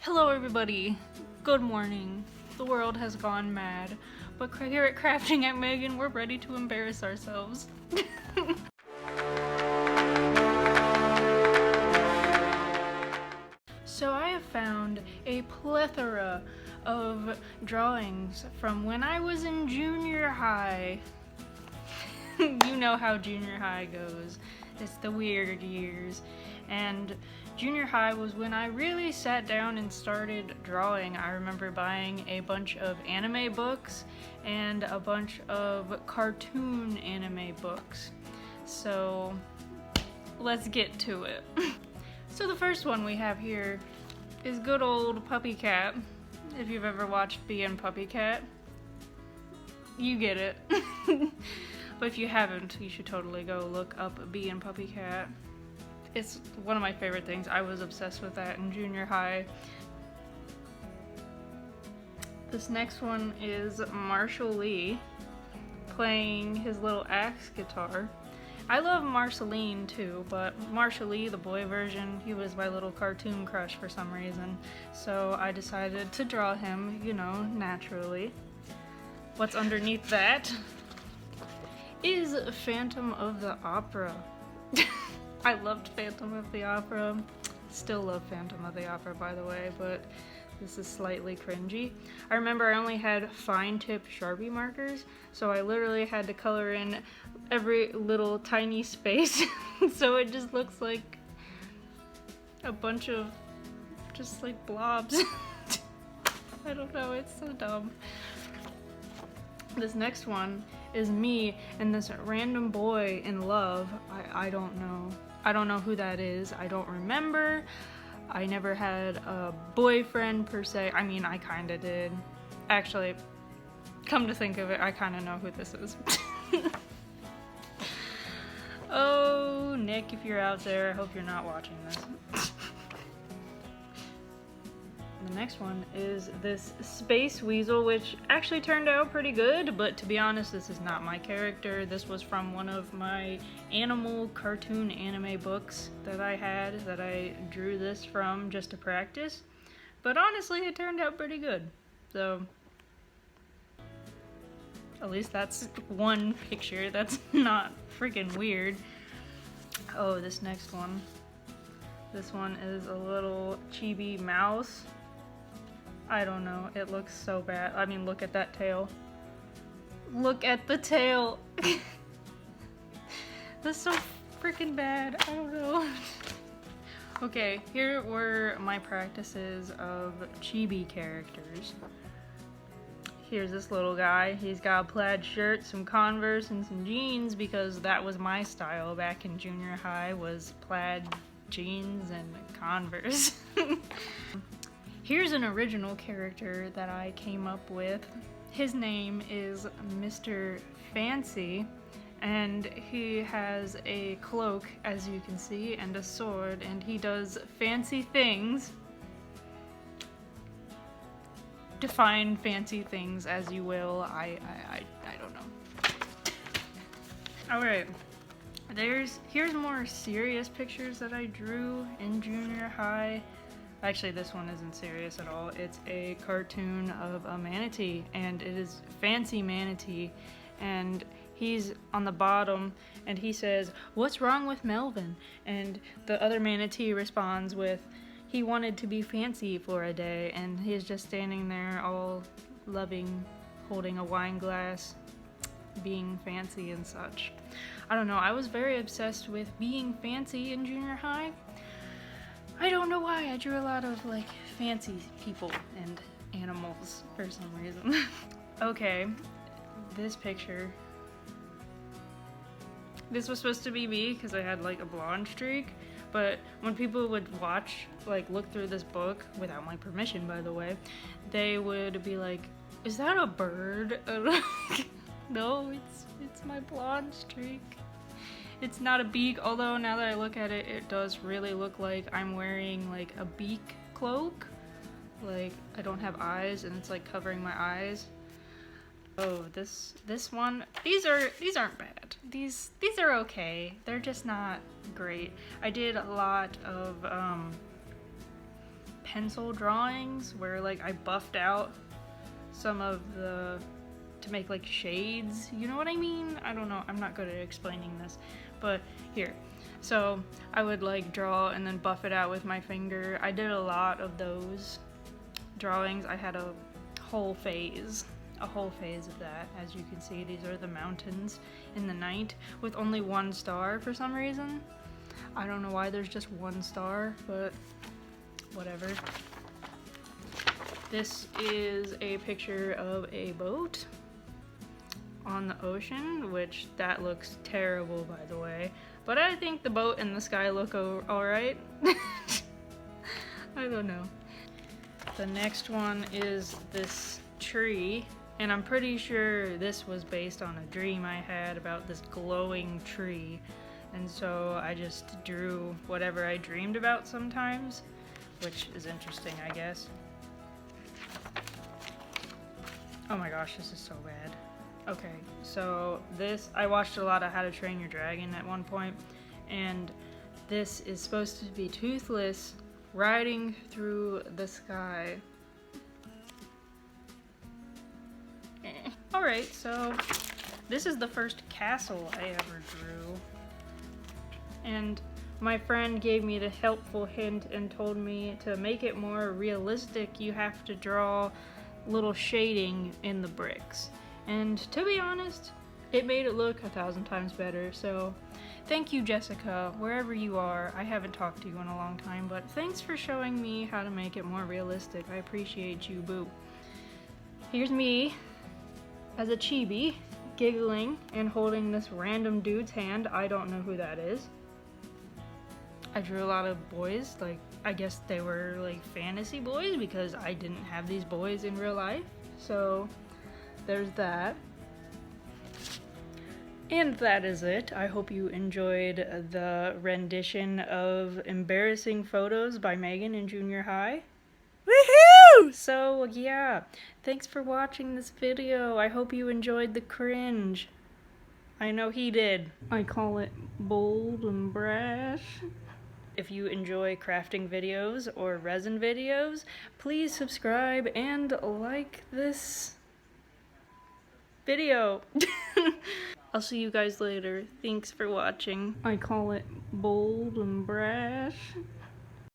Hello everybody, good morning. The world has gone mad, but here at Crafting at Megan, we're ready to embarrass ourselves. So I have found a plethora of drawings from when I was in junior high. You know how junior high goes. It's the weird years. And junior high was when I really sat down and started drawing. I remember buying a bunch of anime books and a bunch of cartoon anime books. So let's get to it. So the first one we have here is good old Puppy Cat. If you've ever watched Bee and Puppy Cat, you get it. But if you haven't, you should totally go look up Bee and Puppy Cat. It's one of my favorite things. I was obsessed with that in junior high. This next one is Marshall Lee playing his little axe guitar. I love Marceline too, but Marshall Lee, the boy version, he was my little cartoon crush for some reason. So I decided to draw him, you know, naturally. What's underneath that is Phantom of the Opera. I loved Phantom of the Opera. Still love Phantom of the Opera, by the way, but this is slightly cringy. I remember I only had fine tip Sharpie markers, so I literally had to color in every little tiny space. So it just looks like a bunch of just like blobs. I don't know, it's so dumb. This next one is me and this random boy in love. I don't know. I don't know who that is. I don't remember. I never had a boyfriend per se. I mean, I kinda did. Actually, come to think of it, I kinda know who this is. Oh, Nick, if you're out there, I hope you're not watching this. The next one is this Space Weasel, which actually turned out pretty good, but to be honest, this is not my character. This was from one of my animal cartoon anime books that I had, that I drew this from just to practice. But honestly, it turned out pretty good. So, at least that's one picture that's not freaking weird. Oh, this next one. This one is a little chibi mouse. I don't know, it looks so bad. I mean, look at that tail. Look at the tail. That's so freaking bad. I don't know. Okay, here were my practices of chibi characters. Here's this little guy. He's got a plaid shirt, some Converse, and some jeans, because that was my style back in junior high, was plaid jeans and Converse. Here's an original character that I came up with. His name is Mr. Fancy, and he has a cloak, as you can see, and a sword, and he does fancy things. Define fancy things as you will. I don't know. Alright. Here's more serious pictures that I drew in junior high. Actually, this one isn't serious at all. It's a cartoon of a manatee, and it is Fancy Manatee, and he's on the bottom, and he says, "What's wrong with Melvin?" And the other manatee responds with, "He wanted to be fancy for a day," and he's just standing there all loving, holding a wine glass, being fancy and such. I don't know, I was very obsessed with being fancy in junior high. I don't know why, I drew a lot of like fancy people and animals for some reason. Okay, this picture. This was supposed to be me because I had like a blonde streak, but when people would watch, like look through this book, without my permission by the way, they would be like, "Is that a bird?" No, it's my blonde streak. It's not a beak, although now that I look at it, it does really look like I'm wearing like a beak cloak. Like I don't have eyes and it's like covering my eyes. Oh, this one, these aren't bad. These are okay. They're just not great. I did a lot of pencil drawings where like I buffed out some of the to make like shades, you know what I mean? I don't know, I'm not good at explaining this, but here. So I would like draw and then buff it out with my finger. I did a lot of those drawings. I had a whole phase of that. As you can see, these are the mountains in the night with only one star for some reason. I don't know why there's just one star, but whatever. This is a picture of a boat on the ocean, which that looks terrible, by the way. But I think the boat and the sky look alright. I don't know. The next one is this tree, and I'm pretty sure this was based on a dream I had about this glowing tree. And so I just drew whatever I dreamed about sometimes, which is interesting, I guess. Oh my gosh, this is so bad. Okay, so this, I watched a lot of How to Train Your Dragon at one point, and this is supposed to be Toothless riding through the sky. Alright, so this is the first castle I ever drew. And my friend gave me the helpful hint and told me to make it more realistic, you have to draw little shading in the bricks. And to be honest, it made it look 1,000 times better, so thank you, Jessica, wherever you are. I haven't talked to you in a long time, but thanks for showing me how to make it more realistic. I appreciate you, boo. Here's me as a chibi, giggling and holding this random dude's hand. I don't know who that is. I drew a lot of boys, like, I guess they were like fantasy boys because I didn't have these boys in real life, so there's that. And that is it. I hope you enjoyed the rendition of Embarrassing Photos by Megan in junior high. Woohoo! So yeah, thanks for watching this video. I hope you enjoyed the cringe. I know he did. I call it bold and brash. If you enjoy crafting videos or resin videos, please subscribe and like this video. I'll see you guys later. Thanks for watching. I call it bold and brash.